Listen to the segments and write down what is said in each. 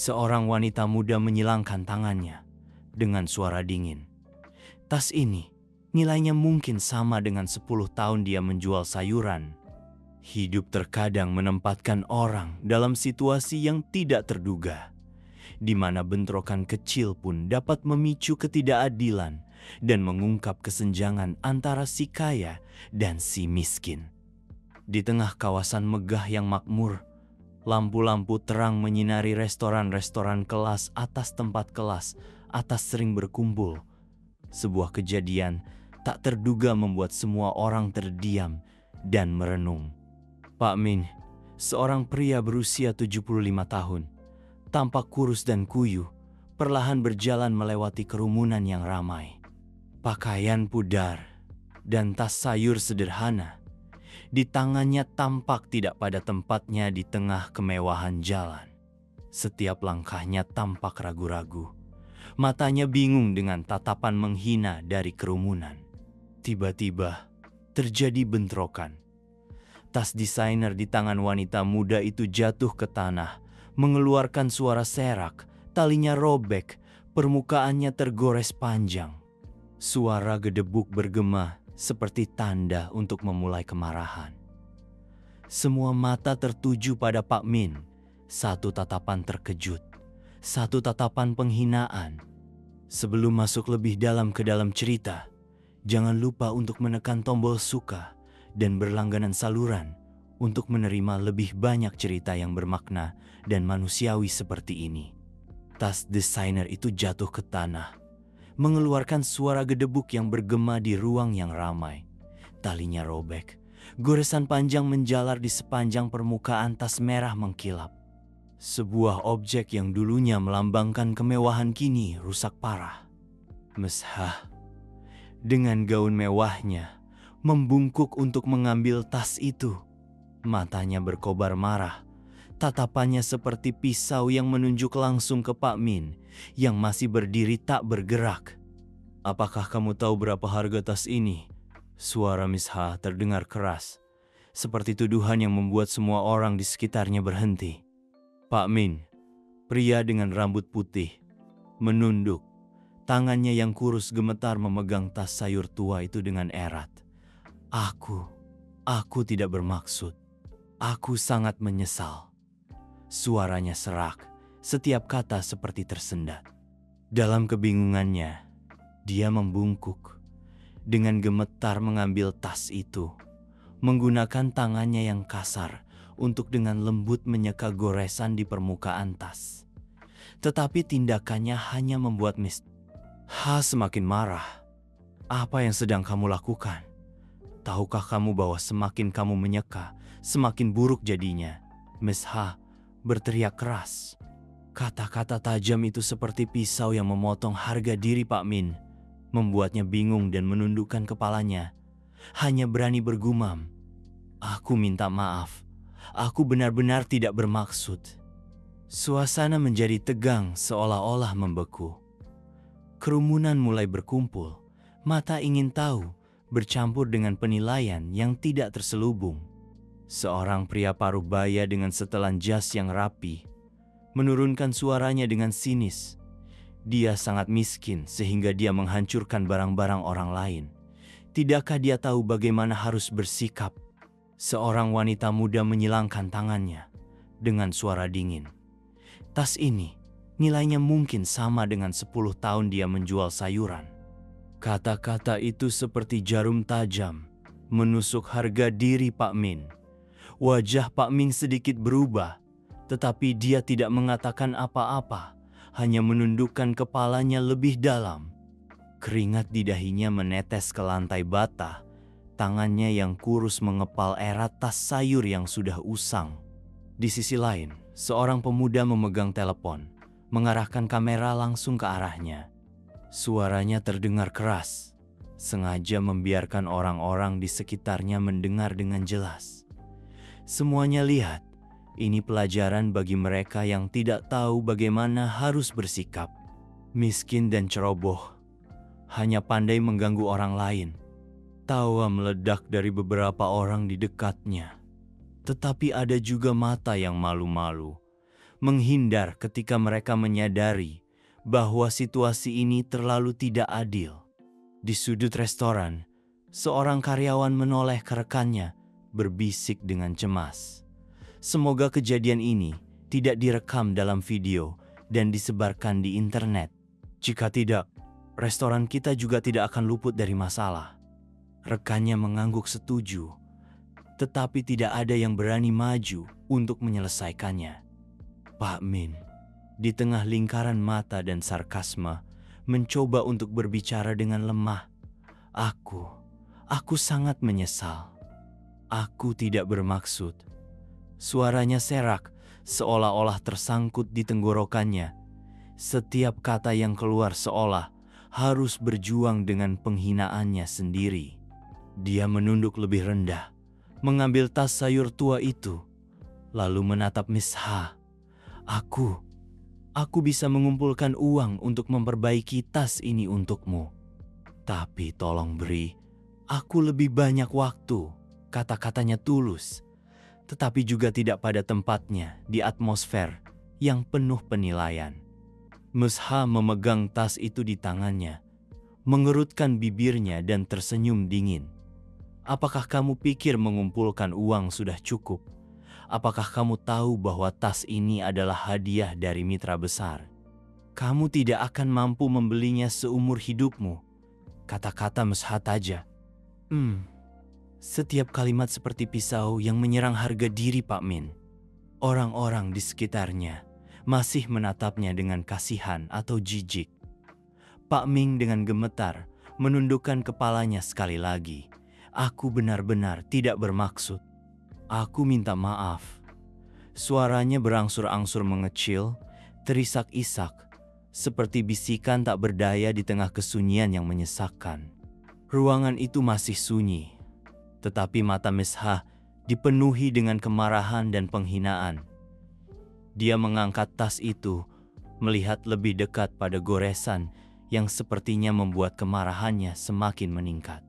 Seorang wanita muda menyilangkan tangannya dengan suara dingin. Tas ini nilainya mungkin sama dengan 10 tahun dia menjual sayuran. Hidup terkadang menempatkan orang dalam situasi yang tidak terduga, di mana bentrokan kecil pun dapat memicu ketidakadilan dan mengungkap kesenjangan antara si kaya dan si miskin. Di tengah kawasan megah yang makmur, lampu-lampu terang menyinari restoran-restoran kelas atas tempat kelas atas sering berkumpul. Sebuah kejadian tak terduga membuat semua orang terdiam dan merenung. Pak Min, seorang pria berusia 75 tahun, tampak kurus dan kuyuh, perlahan berjalan melewati kerumunan yang ramai. Pakaian pudar dan tas sayur sederhana di tangannya tampak tidak pada tempatnya di tengah kemewahan jalan. Setiap langkahnya tampak ragu-ragu. Matanya bingung dengan tatapan menghina dari kerumunan. Tiba-tiba terjadi bentrokan. Tas desainer di tangan wanita muda itu jatuh ke tanah, mengeluarkan suara serak, talinya robek, permukaannya tergores panjang. Suara gedebuk bergema seperti tanda untuk memulai kemarahan. Semua mata tertuju pada Pak Min. Satu tatapan terkejut, satu tatapan penghinaan. Sebelum masuk lebih dalam ke dalam cerita, jangan lupa untuk menekan tombol suka dan berlangganan saluran untuk menerima lebih banyak cerita yang bermakna dan manusiawi seperti ini. Tas desainer itu jatuh ke tanah, mengeluarkan suara gedebuk yang bergema di ruang yang ramai. Talinya robek, goresan panjang menjalar di sepanjang permukaan tas merah mengkilap. Sebuah objek yang dulunya melambangkan kemewahan kini rusak parah. Meshah, dengan gaun mewahnya, membungkuk untuk mengambil tas itu. Matanya berkobar marah, tatapannya seperti pisau yang menunjuk langsung ke Pak Min yang masih berdiri tak bergerak. "Apakah kamu tahu berapa harga tas ini?" Suara Mishah terdengar keras, seperti tuduhan yang membuat semua orang di sekitarnya berhenti. Pak Min, pria dengan rambut putih, menunduk. Tangannya yang kurus gemetar memegang tas sayur tua itu dengan erat. Aku tidak bermaksud. Aku sangat menyesal." Suaranya serak, setiap kata seperti tersendat. Dalam kebingungannya, dia membungkuk. Dengan gemetar mengambil tas itu, menggunakan tangannya yang kasar untuk dengan lembut menyeka goresan di permukaan tas. Tetapi tindakannya hanya membuat semakin marah. "Apa yang sedang kamu lakukan? Tahukah kamu bahwa semakin kamu menyeka, semakin buruk jadinya?" Mishah berteriak keras. Kata-kata tajam itu seperti pisau yang memotong harga diri Pak Min, membuatnya bingung dan menundukkan kepalanya. Hanya berani bergumam, "Aku minta maaf. Aku benar-benar tidak bermaksud." Suasana menjadi tegang seolah-olah membeku. Kerumunan mulai berkumpul, mata ingin tahu bercampur dengan penilaian yang tidak terselubung. Seorang pria paruh baya dengan setelan jas yang rapi menurunkan suaranya dengan sinis. Dia sangat miskin sehingga dia menghancurkan barang-barang orang lain. Tidakkah dia tahu bagaimana harus bersikap? Seorang wanita muda menyilangkan tangannya dengan suara dingin. Tas ini nilainya mungkin sama dengan 10 tahun dia menjual sayuran. Kata-kata itu seperti jarum tajam menusuk harga diri Pak Min. Wajah Pak Min sedikit berubah, tetapi dia tidak mengatakan apa-apa, hanya menundukkan kepalanya lebih dalam. Keringat di dahinya menetes ke lantai bata. Tangannya yang kurus mengepal erat tas sayur yang sudah usang. Di sisi lain, seorang pemuda memegang telepon, mengarahkan kamera langsung ke arahnya. Suaranya terdengar keras, sengaja membiarkan orang-orang di sekitarnya mendengar dengan jelas. Semuanya lihat, ini pelajaran bagi mereka yang tidak tahu bagaimana harus bersikap. Miskin dan ceroboh, hanya pandai mengganggu orang lain. Tawa meledak dari beberapa orang di dekatnya. Tetapi ada juga mata yang malu-malu, menghindar ketika mereka menyadari bahwa situasi ini terlalu tidak adil. Di sudut restoran, seorang karyawan menoleh ke rekannya, berbisik dengan cemas. Semoga kejadian ini tidak direkam dalam video dan disebarkan di internet. Jika tidak, restoran kita juga tidak akan luput dari masalah. Rekannya mengangguk setuju, tetapi tidak ada yang berani maju untuk menyelesaikannya. Pak Min, di tengah lingkaran mata dan sarkasme, mencoba untuk berbicara dengan lemah. Aku sangat menyesal. Aku tidak bermaksud. Suaranya serak, seolah-olah tersangkut di tenggorokannya. Setiap kata yang keluar seolah harus berjuang dengan penghinaannya sendiri. Dia menunduk lebih rendah, mengambil tas sayur tua itu, lalu menatap Miss Ha. Aku bisa mengumpulkan uang untuk memperbaiki tas ini untukmu. Tapi tolong beri aku lebih banyak waktu. Kata-katanya tulus, tetapi juga tidak pada tempatnya di atmosfer yang penuh penilaian. Miss Ha memegang tas itu di tangannya, mengerutkan bibirnya dan tersenyum dingin. Apakah kamu pikir mengumpulkan uang sudah cukup? Apakah kamu tahu bahwa tas ini adalah hadiah dari mitra besar? Kamu tidak akan mampu membelinya seumur hidupmu. Kata-kata Miss Ha tajam. Setiap kalimat seperti pisau yang menyerang harga diri Pak Min. Orang-orang di sekitarnya masih menatapnya dengan kasihan atau jijik. Pak Ming dengan gemetar menundukkan kepalanya sekali lagi. Aku benar-benar tidak bermaksud. Aku minta maaf. Suaranya berangsur-angsur mengecil, terisak-isak, seperti bisikan tak berdaya di tengah kesunyian yang menyesakkan. Ruangan itu masih sunyi, tetapi mata Miss Ha dipenuhi dengan kemarahan dan penghinaan. Dia mengangkat tas itu, melihat lebih dekat pada goresan yang sepertinya membuat kemarahannya semakin meningkat.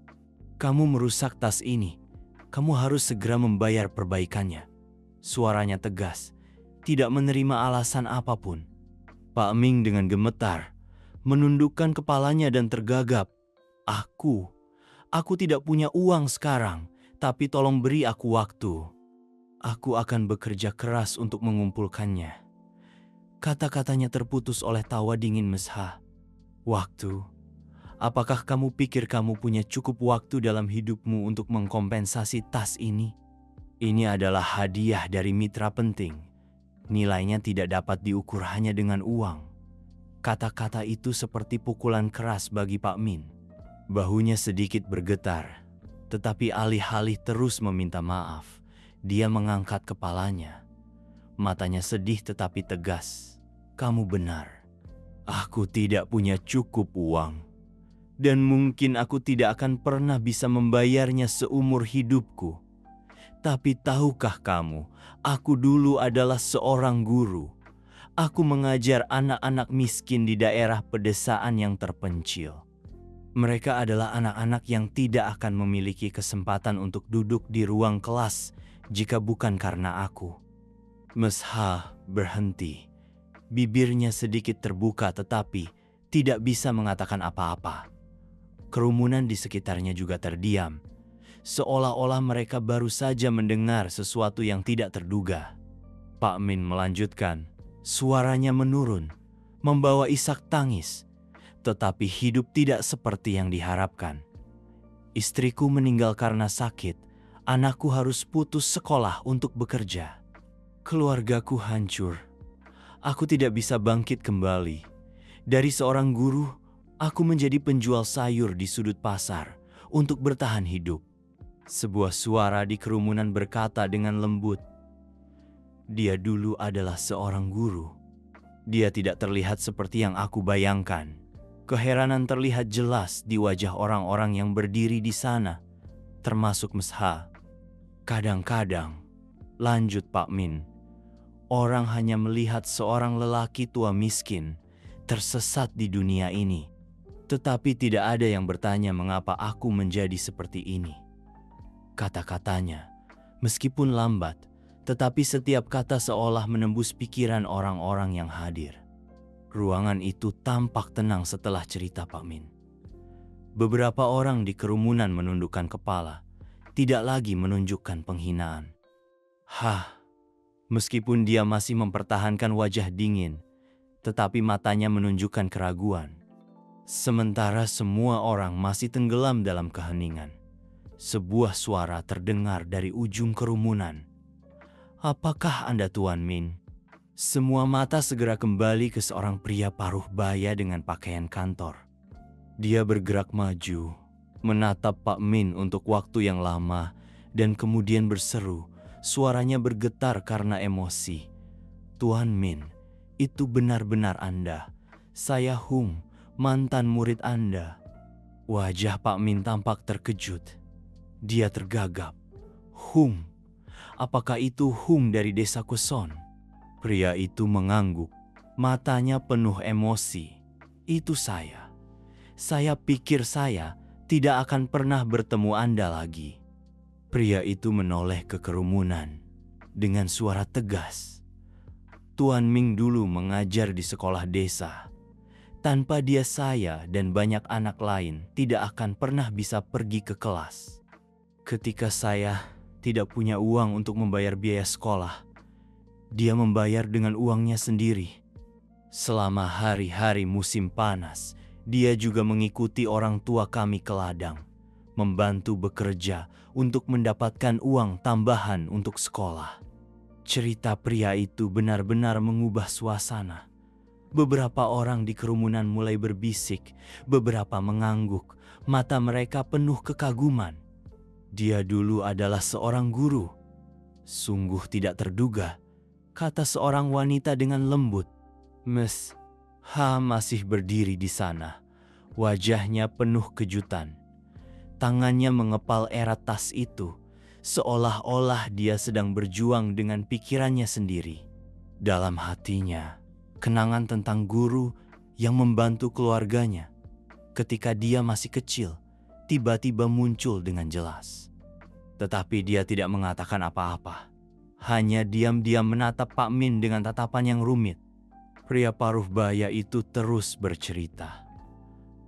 Kamu merusak tas ini. Kamu harus segera membayar perbaikannya. Suaranya tegas, tidak menerima alasan apapun. Pak Ming dengan gemetar menundukkan kepalanya dan tergagap. Aku tidak punya uang sekarang, tapi tolong beri aku waktu. Aku akan bekerja keras untuk mengumpulkannya. Kata-katanya terputus oleh tawa dingin Miss Ha. Waktu? Apakah kamu pikir kamu punya cukup waktu dalam hidupmu untuk mengkompensasi tas ini? Ini adalah hadiah dari mitra penting. Nilainya tidak dapat diukur hanya dengan uang. Kata-kata itu seperti pukulan keras bagi Pak Min. Bahunya sedikit bergetar, tetapi alih-alih terus meminta maaf, dia mengangkat kepalanya. Matanya sedih tetapi tegas. Kamu benar. Aku tidak punya cukup uang. Dan mungkin aku tidak akan pernah bisa membayarnya seumur hidupku. Tapi tahukah kamu, aku dulu adalah seorang guru. Aku mengajar anak-anak miskin di daerah pedesaan yang terpencil. Mereka adalah anak-anak yang tidak akan memiliki kesempatan untuk duduk di ruang kelas jika bukan karena aku. Miss Ha berhenti. Bibirnya sedikit terbuka tetapi tidak bisa mengatakan apa-apa. Kerumunan di sekitarnya juga terdiam, seolah-olah mereka baru saja mendengar sesuatu yang tidak terduga. Pak Min melanjutkan, suaranya menurun, membawa isak tangis, tetapi hidup tidak seperti yang diharapkan. Istriku meninggal karena sakit, anakku harus putus sekolah untuk bekerja. Keluargaku hancur, aku tidak bisa bangkit kembali. Dari seorang guru, aku menjadi penjual sayur di sudut pasar untuk bertahan hidup. Sebuah suara di kerumunan berkata dengan lembut, dia dulu adalah seorang guru. Dia tidak terlihat seperti yang aku bayangkan. Keheranan terlihat jelas di wajah orang-orang yang berdiri di sana, termasuk Miss Ha. Kadang-kadang, lanjut Pak Min, orang hanya melihat seorang lelaki tua miskin tersesat di dunia ini. Tetapi tidak ada yang bertanya mengapa aku menjadi seperti ini. Kata-katanya, meskipun lambat, tetapi setiap kata seolah menembus pikiran orang-orang yang hadir. Ruangan itu tampak tenang setelah cerita Pak Min. Beberapa orang di kerumunan menundukkan kepala, tidak lagi menunjukkan penghinaan. Meskipun dia masih mempertahankan wajah dingin, tetapi matanya menunjukkan keraguan. Sementara semua orang masih tenggelam dalam keheningan, sebuah suara terdengar dari ujung kerumunan. "Apakah Anda Tuan Min?" Semua mata segera kembali ke seorang pria paruh baya dengan pakaian kantor. Dia bergerak maju, menatap Pak Min untuk waktu yang lama, dan kemudian berseru. Suaranya bergetar karena emosi. "Tuan Min, itu benar-benar Anda. Saya Hung, mantan murid Anda." Wajah Pak Min tampak terkejut. Dia tergagap. "Hung? Apakah itu Hung dari desa Kuson?" Pria itu mengangguk, matanya penuh emosi. "Itu saya. Saya pikir saya tidak akan pernah bertemu Anda lagi." Pria itu menoleh ke kerumunan dengan suara tegas. "Tuan Ming dulu mengajar di sekolah desa. Tanpa dia saya dan banyak anak lain tidak akan pernah bisa pergi ke kelas. Ketika saya tidak punya uang untuk membayar biaya sekolah, dia membayar dengan uangnya sendiri. Selama hari-hari musim panas, dia juga mengikuti orang tua kami ke ladang, membantu bekerja untuk mendapatkan uang tambahan untuk sekolah." Cerita pria itu benar-benar mengubah suasana. Beberapa orang di kerumunan mulai berbisik, beberapa mengangguk, mata mereka penuh kekaguman. "Dia dulu adalah seorang guru." "Sungguh tidak terduga," kata seorang wanita dengan lembut. Miss Ha masih berdiri di sana, wajahnya penuh kejutan. Tangannya mengepal erat tas itu, seolah-olah dia sedang berjuang dengan pikirannya sendiri. Dalam hatinya, kenangan tentang guru yang membantu keluarganya ketika dia masih kecil tiba-tiba muncul dengan jelas. Tetapi dia tidak mengatakan apa-apa, hanya diam-diam menatap Pak Min dengan tatapan yang rumit. Pria paruh baya itu terus bercerita.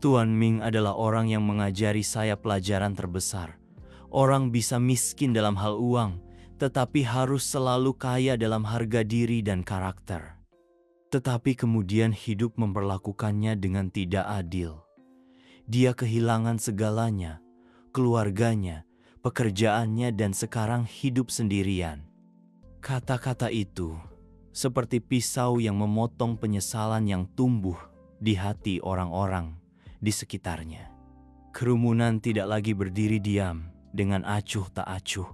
"Tuan Ming adalah orang yang mengajari saya pelajaran terbesar. Orang bisa miskin dalam hal uang, tetapi harus selalu kaya dalam harga diri dan karakter. Tetapi kemudian hidup memperlakukannya dengan tidak adil. Dia kehilangan segalanya, keluarganya, pekerjaannya, dan sekarang hidup sendirian." Kata-kata itu seperti pisau yang memotong penyesalan yang tumbuh di hati orang-orang di sekitarnya. Kerumunan tidak lagi berdiri diam dengan acuh tak acuh,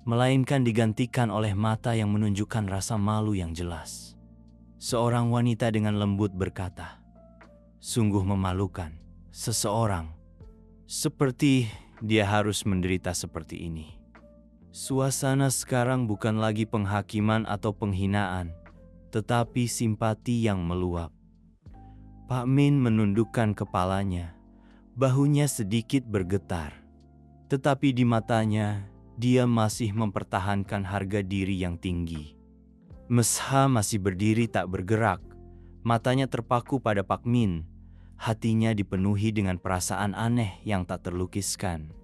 melainkan digantikan oleh mata yang menunjukkan rasa malu yang jelas. Seorang wanita dengan lembut berkata, "Sungguh memalukan, seseorang seperti dia harus menderita seperti ini." Suasana sekarang bukan lagi penghakiman atau penghinaan, tetapi simpati yang meluap. Pak Min menundukkan kepalanya, bahunya sedikit bergetar. Tetapi di matanya, dia masih mempertahankan harga diri yang tinggi. Mesha masih berdiri tak bergerak, matanya terpaku pada Pak Min, hatinya dipenuhi dengan perasaan aneh yang tak terlukiskan.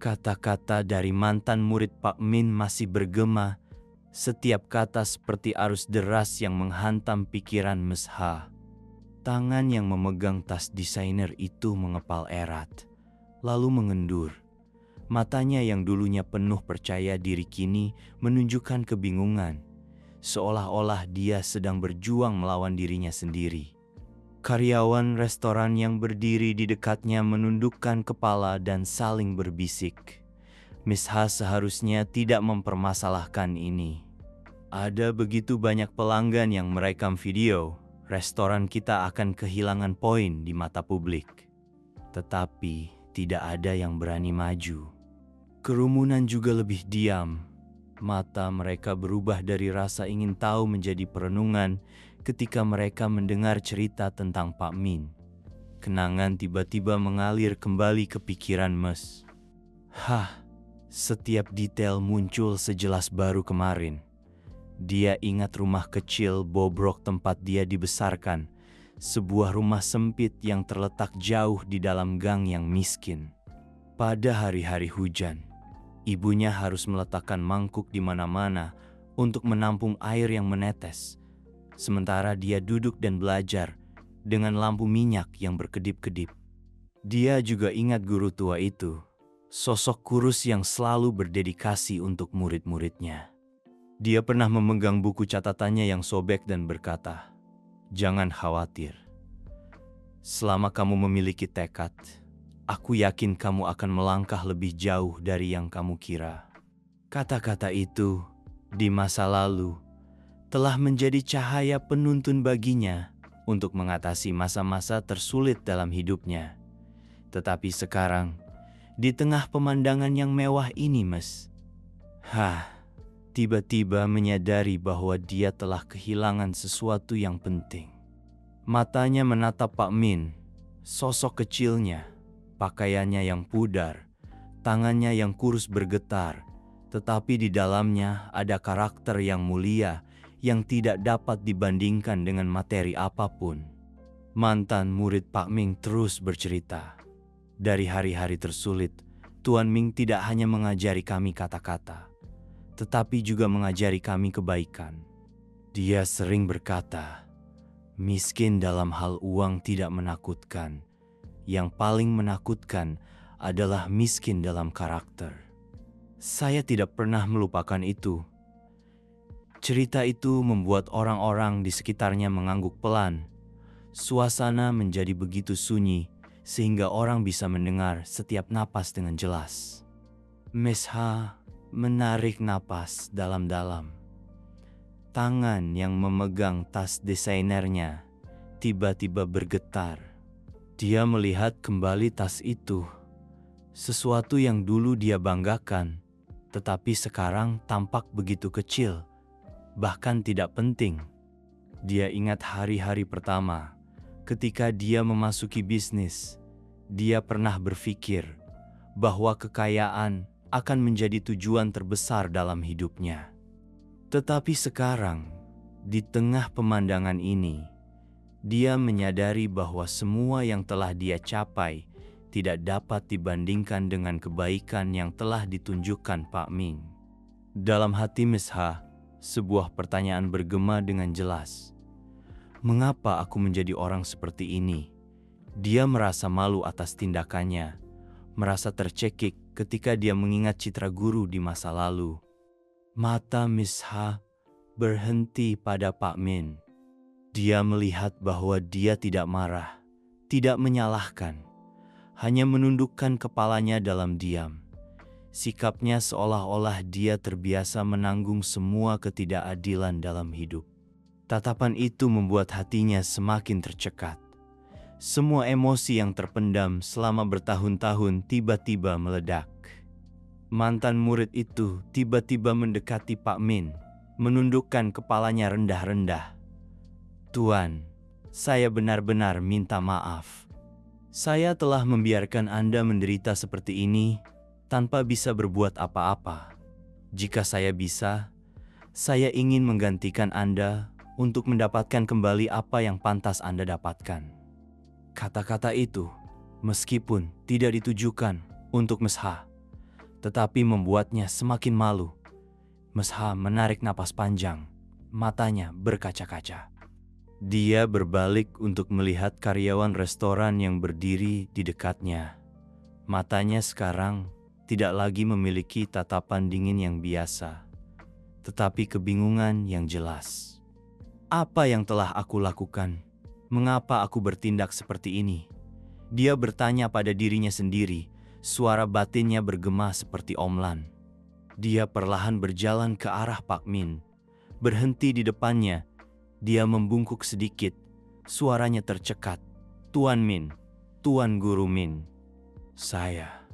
Kata-kata dari mantan murid Pak Min masih bergema, setiap kata seperti arus deras yang menghantam pikiran Mesha. Tangan yang memegang tas desainer itu mengepal erat, lalu mengendur. Matanya yang dulunya penuh percaya diri kini menunjukkan kebingungan, seolah-olah dia sedang berjuang melawan dirinya sendiri. Karyawan restoran yang berdiri di dekatnya menundukkan kepala dan saling berbisik. Mesha seharusnya tidak mempermasalahkan ini. Ada begitu banyak pelanggan yang merekam video, restoran kita akan kehilangan poin di mata publik. Tetapi tidak ada yang berani maju. Kerumunan juga lebih diam. Mata mereka berubah dari rasa ingin tahu menjadi perenungan ketika mereka mendengar cerita tentang Pak Min. Kenangan tiba-tiba mengalir kembali ke pikiran Mes. Setiap detail muncul sejelas baru kemarin. Dia ingat rumah kecil bobrok tempat dia dibesarkan, sebuah rumah sempit yang terletak jauh di dalam gang yang miskin. Pada hari-hari hujan, ibunya harus meletakkan mangkuk di mana-mana untuk menampung air yang menetes, sementara dia duduk dan belajar dengan lampu minyak yang berkedip-kedip. Dia juga ingat guru tua itu, sosok kurus yang selalu berdedikasi untuk murid-muridnya. Dia pernah memegang buku catatannya yang sobek dan berkata, "Jangan khawatir. Selama kamu memiliki tekad, aku yakin kamu akan melangkah lebih jauh dari yang kamu kira." Kata-kata itu di masa lalu telah menjadi cahaya penuntun baginya untuk mengatasi masa-masa tersulit dalam hidupnya. Tetapi sekarang, di tengah pemandangan yang mewah ini, tiba-tiba menyadari bahwa dia telah kehilangan sesuatu yang penting. Matanya menatap Pak Min, sosok kecilnya, pakaiannya yang pudar, tangannya yang kurus bergetar, tetapi di dalamnya ada karakter yang mulia yang tidak dapat dibandingkan dengan materi apapun. Mantan murid Pak Ming terus bercerita. Dari hari-hari tersulit, Tuan Ming tidak hanya mengajari kami kata-kata, tetapi juga mengajari kami kebaikan. Dia sering berkata, miskin dalam hal uang tidak menakutkan. Yang paling menakutkan adalah miskin dalam karakter. Saya tidak pernah melupakan itu. Cerita itu membuat orang-orang di sekitarnya mengangguk pelan. Suasana menjadi begitu sunyi, sehingga orang bisa mendengar setiap napas dengan jelas. Mesha menarik napas dalam-dalam. Tangan yang memegang tas desainernya tiba-tiba bergetar. Dia melihat kembali tas itu. Sesuatu yang dulu dia banggakan, tetapi sekarang tampak begitu kecil, bahkan tidak penting. Dia ingat hari-hari pertama, ketika dia memasuki bisnis. Dia pernah berpikir bahwa kekayaan akan menjadi tujuan terbesar dalam hidupnya. Tetapi sekarang, di tengah pemandangan ini, dia menyadari bahwa semua yang telah dia capai tidak dapat dibandingkan dengan kebaikan yang telah ditunjukkan Pak Ming. Dalam hati Mesha, sebuah pertanyaan bergema dengan jelas. Mengapa aku menjadi orang seperti ini? Dia merasa malu atas tindakannya, merasa tercekik ketika dia mengingat citra guru di masa lalu. Mata Mesha berhenti pada Pak Min. Dia melihat bahwa dia tidak marah, tidak menyalahkan, hanya menundukkan kepalanya dalam diam. Sikapnya seolah-olah dia terbiasa menanggung semua ketidakadilan dalam hidup. Tatapan itu membuat hatinya semakin tercekat. Semua emosi yang terpendam selama bertahun-tahun tiba-tiba meledak. Mantan murid itu tiba-tiba mendekati Pak Min, menundukkan kepalanya rendah-rendah. "Tuan, saya benar-benar minta maaf. Saya telah membiarkan Anda menderita seperti ini tanpa bisa berbuat apa-apa. Jika saya bisa, saya ingin menggantikan Anda untuk mendapatkan kembali apa yang pantas Anda dapatkan." Kata-kata itu, meskipun tidak ditujukan untuk Mesha, tetapi membuatnya semakin malu. Mesha menarik napas panjang, matanya berkaca-kaca. Dia berbalik untuk melihat karyawan restoran yang berdiri di dekatnya. Matanya sekarang tidak lagi memiliki tatapan dingin yang biasa, tetapi kebingungan yang jelas. Apa yang telah aku lakukan? Mengapa aku bertindak seperti ini? Dia bertanya pada dirinya sendiri, suara batinnya bergema seperti omlan. Dia perlahan berjalan ke arah Pak Min, berhenti di depannya. Dia membungkuk sedikit, suaranya tercekat. "Tuan Min, Tuan Guru Min." "Saya."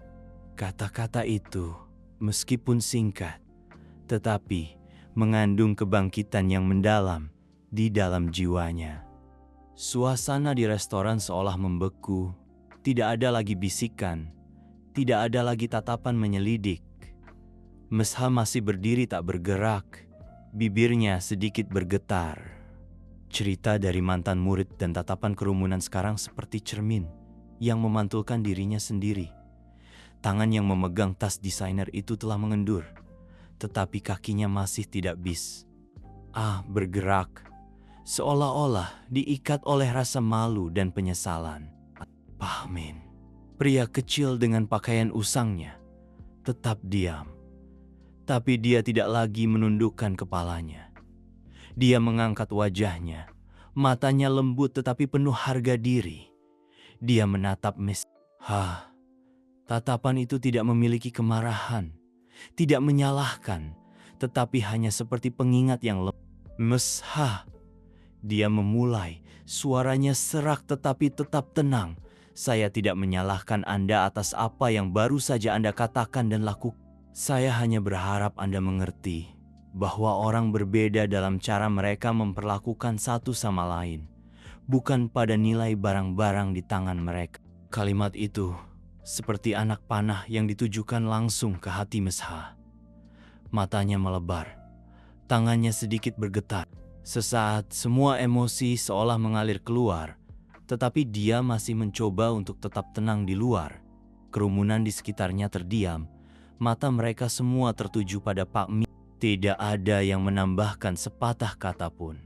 Kata-kata itu, meskipun singkat, tetapi mengandung kebangkitan yang mendalam di dalam jiwanya. Suasana di restoran seolah membeku, tidak ada lagi bisikan, tidak ada lagi tatapan menyelidik. Mesha masih berdiri tak bergerak, bibirnya sedikit bergetar. Cerita dari mantan murid dan tatapan kerumunan sekarang seperti cermin yang memantulkan dirinya sendiri. Tangan yang memegang tas desainer itu telah mengendur, tetapi kakinya masih tidak bisa bergerak, seolah-olah diikat oleh rasa malu dan penyesalan. Pak Min, pria kecil dengan pakaian usangnya, tetap diam. Tapi dia tidak lagi menundukkan kepalanya. Dia mengangkat wajahnya, matanya lembut tetapi penuh harga diri. Dia menatap Mesha. Tatapan itu tidak memiliki kemarahan, tidak menyalahkan, tetapi hanya seperti pengingat yang lemah. Mesha, dia memulai, suaranya serak tetapi tetap tenang. Saya tidak menyalahkan Anda atas apa yang baru saja Anda katakan dan lakukan. Saya hanya berharap Anda mengerti bahwa orang berbeda dalam cara mereka memperlakukan satu sama lain, bukan pada nilai barang-barang di tangan mereka. Kalimat itu seperti anak panah yang ditujukan langsung ke hati Mesha. Matanya melebar, tangannya sedikit bergetar. Sesaat semua emosi seolah mengalir keluar, tetapi dia masih mencoba untuk tetap tenang di luar. Kerumunan di sekitarnya terdiam, mata mereka semua tertuju pada Pak Min. Tidak ada yang menambahkan sepatah kata pun.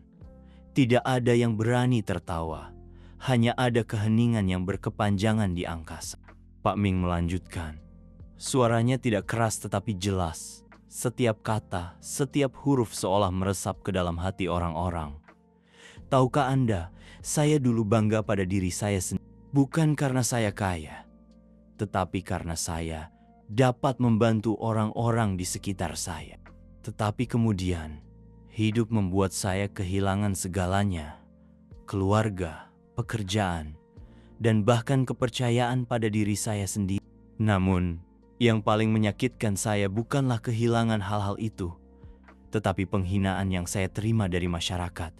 Tidak ada yang berani tertawa. Hanya ada keheningan yang berkepanjangan di angkasa. Pak Ming melanjutkan. Suaranya tidak keras tetapi jelas. Setiap kata, setiap huruf seolah meresap ke dalam hati orang-orang. Tahukah Anda, saya dulu bangga pada diri saya sendiri. Bukan karena saya kaya, tetapi karena saya dapat membantu orang-orang di sekitar saya. Tetapi kemudian, hidup membuat saya kehilangan segalanya. Keluarga, pekerjaan, dan bahkan kepercayaan pada diri saya sendiri. Namun, yang paling menyakitkan saya bukanlah kehilangan hal-hal itu, tetapi penghinaan yang saya terima dari masyarakat,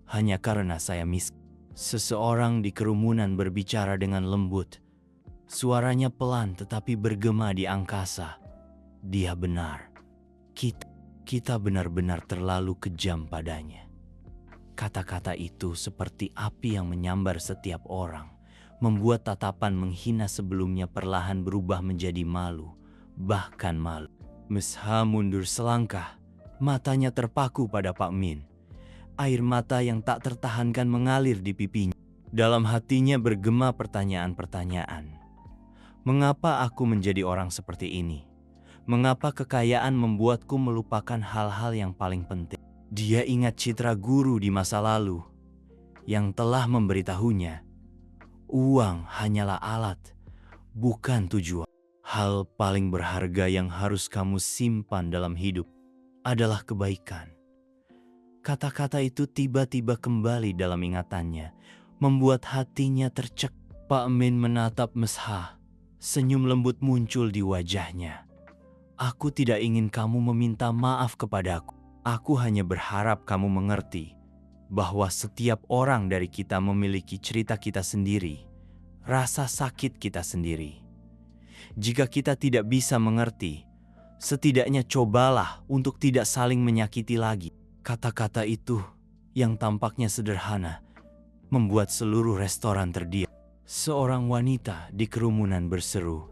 hanya karena saya miskin. Seseorang di kerumunan berbicara dengan lembut. Suaranya pelan tetapi bergema di angkasa. Dia benar. Kita benar-benar terlalu kejam padanya. Kata-kata itu seperti api yang menyambar setiap orang, membuat tatapan menghina sebelumnya perlahan berubah menjadi malu, bahkan malu. Mesha mundur selangkah, matanya terpaku pada Pak Min. Air mata yang tak tertahankan mengalir di pipinya. Dalam hatinya bergema pertanyaan-pertanyaan. Mengapa aku menjadi orang seperti ini? Mengapa kekayaan membuatku melupakan hal-hal yang paling penting? Dia ingat citra guru di masa lalu yang telah memberitahunya, uang hanyalah alat, bukan tujuan. Hal paling berharga yang harus kamu simpan dalam hidup adalah kebaikan. Kata-kata itu tiba-tiba kembali dalam ingatannya, membuat hatinya tercek. Pak Min menatap Mesha, senyum lembut muncul di wajahnya. Aku tidak ingin kamu meminta maaf kepadaku. Aku hanya berharap kamu mengerti bahwa setiap orang dari kita memiliki cerita kita sendiri, rasa sakit kita sendiri. Jika kita tidak bisa mengerti, setidaknya cobalah untuk tidak saling menyakiti lagi. Kata-kata itu yang tampaknya sederhana membuat seluruh restoran terdiam. Seorang wanita di kerumunan berseru.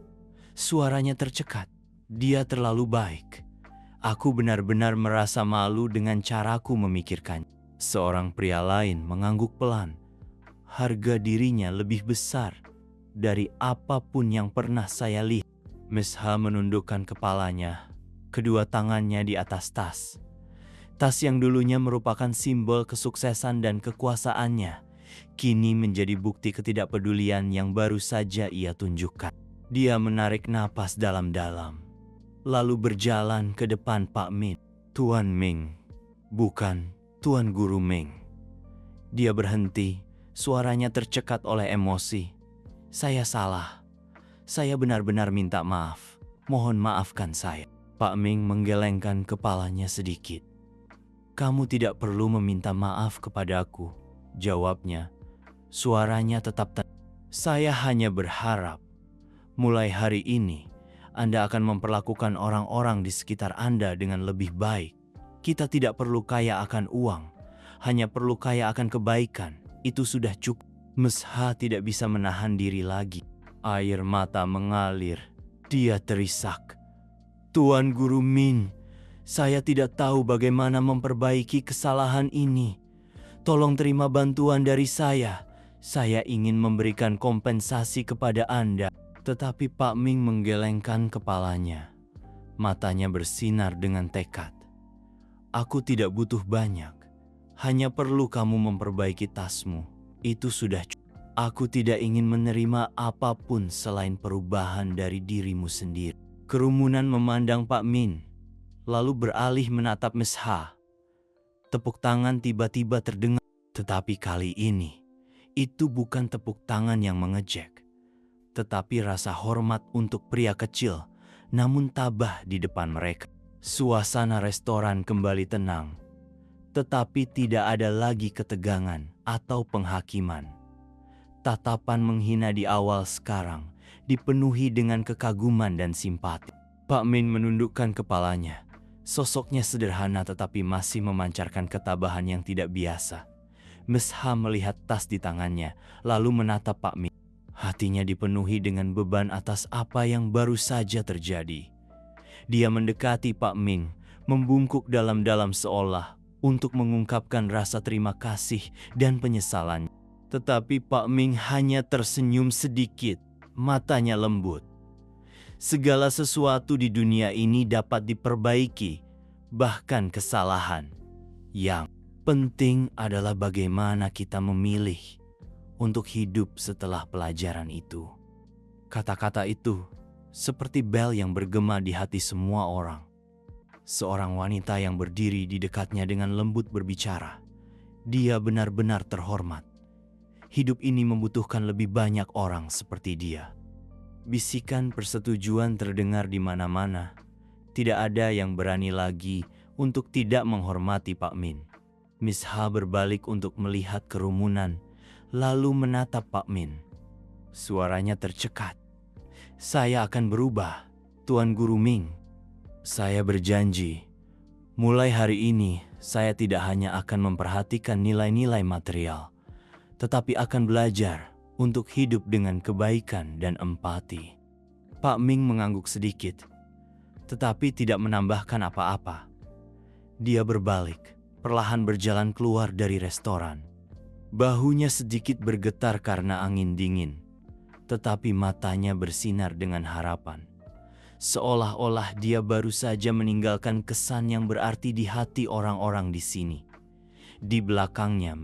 Suaranya tercekat. Dia terlalu baik. Aku benar-benar merasa malu dengan caraku memikirkan. Seorang pria lain mengangguk pelan. Harga dirinya lebih besar dari apapun yang pernah saya lihat. Mesha menundukkan kepalanya, kedua tangannya di atas tas. Tas yang dulunya merupakan simbol kesuksesan dan kekuasaannya, kini menjadi bukti ketidakpedulian yang baru saja ia tunjukkan. Dia menarik napas dalam-dalam, lalu berjalan ke depan Pak Min. Tuan Ming, bukan Tuan Guru Ming. Dia berhenti, suaranya tercekat oleh emosi. Saya salah. Saya benar-benar minta maaf. Mohon maafkan saya. Pak Ming menggelengkan kepalanya sedikit. Kamu tidak perlu meminta maaf kepadaku, jawabnya. Suaranya tetap tenang. Saya hanya berharap mulai hari ini Anda akan memperlakukan orang-orang di sekitar Anda dengan lebih baik. Kita tidak perlu kaya akan uang, hanya perlu kaya akan kebaikan. Itu sudah cukup. Mesha tidak bisa menahan diri lagi. Air mata mengalir. Dia terisak. Tuan Guru Ming, saya tidak tahu bagaimana memperbaiki kesalahan ini. Tolong terima bantuan dari saya. Saya ingin memberikan kompensasi kepada Anda. Tetapi Pak Ming menggelengkan kepalanya. Matanya bersinar dengan tekad. Aku tidak butuh banyak. Hanya perlu kamu memperbaiki tasmu. Itu sudah cukup. Aku tidak ingin menerima apapun selain perubahan dari dirimu sendiri. Kerumunan memandang Pak Min, lalu beralih menatap Mesha. Tepuk tangan tiba-tiba terdengar. Tetapi kali ini, itu bukan tepuk tangan yang mengejek, tetapi rasa hormat untuk pria kecil, namun tabah di depan mereka. Suasana restoran kembali tenang, tetapi tidak ada lagi ketegangan atau penghakiman. Tatapan menghina di awal sekarang dipenuhi dengan kekaguman dan simpati. Pak Min menundukkan kepalanya. Sosoknya sederhana tetapi masih memancarkan ketabahan yang tidak biasa. Mesha melihat tas di tangannya, lalu menatap Pak Min. Hatinya dipenuhi dengan beban atas apa yang baru saja terjadi. Dia mendekati Pak Ming, membungkuk dalam-dalam seolah untuk mengungkapkan rasa terima kasih dan penyesalan. Tetapi Pak Ming hanya tersenyum sedikit, matanya lembut. Segala sesuatu di dunia ini dapat diperbaiki, bahkan kesalahan. Yang penting adalah bagaimana kita memilih untuk hidup setelah pelajaran itu. Kata-kata itu seperti bel yang bergema di hati semua orang. Seorang wanita yang berdiri di dekatnya dengan lembut berbicara. Dia benar-benar terhormat. Hidup ini membutuhkan lebih banyak orang seperti dia. Bisikan persetujuan terdengar di mana-mana. Tidak ada yang berani lagi untuk tidak menghormati Pak Min. Mesha berbalik untuk melihat kerumunan, lalu menatap Pak Min. Suaranya tercekat. Saya akan berubah, Tuan Guru Ming. Saya berjanji, mulai hari ini saya tidak hanya akan memperhatikan nilai-nilai material, tetapi akan belajar untuk hidup dengan kebaikan dan empati. Pak Ming mengangguk sedikit, tetapi tidak menambahkan apa-apa. Dia berbalik, perlahan berjalan keluar dari restoran. Bahunya sedikit bergetar karena angin dingin, tetapi matanya bersinar dengan harapan. Seolah-olah dia baru saja meninggalkan kesan yang berarti di hati orang-orang di sini. Di belakangnya,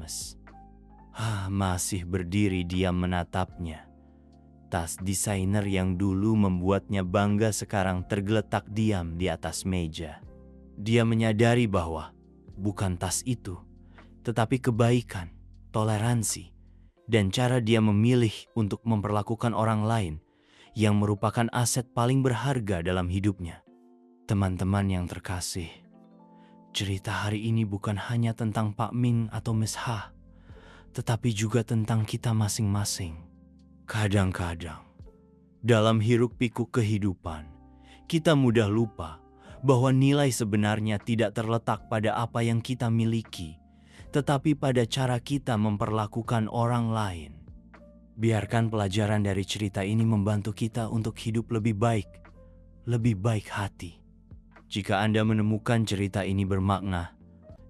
masih berdiri diam menatapnya. Tas desainer yang dulu membuatnya bangga sekarang tergeletak diam di atas meja. Dia menyadari bahwa bukan tas itu, tetapi kebaikan, toleransi, dan cara dia memilih untuk memperlakukan orang lain yang merupakan aset paling berharga dalam hidupnya. Teman-teman yang terkasih, cerita hari ini bukan hanya tentang Pak Ming atau Mesha, tetapi juga tentang kita masing-masing. Kadang-kadang, dalam hiruk-pikuk kehidupan, kita mudah lupa bahwa nilai sebenarnya tidak terletak pada apa yang kita miliki, tetapi pada cara kita memperlakukan orang lain. Biarkan pelajaran dari cerita ini membantu kita untuk hidup lebih baik hati. Jika Anda menemukan cerita ini bermakna,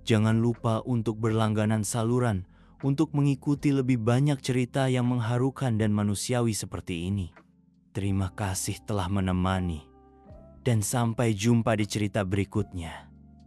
jangan lupa untuk berlangganan saluran untuk mengikuti lebih banyak cerita yang mengharukan dan manusiawi seperti ini. Terima kasih telah menemani, dan sampai jumpa di cerita berikutnya.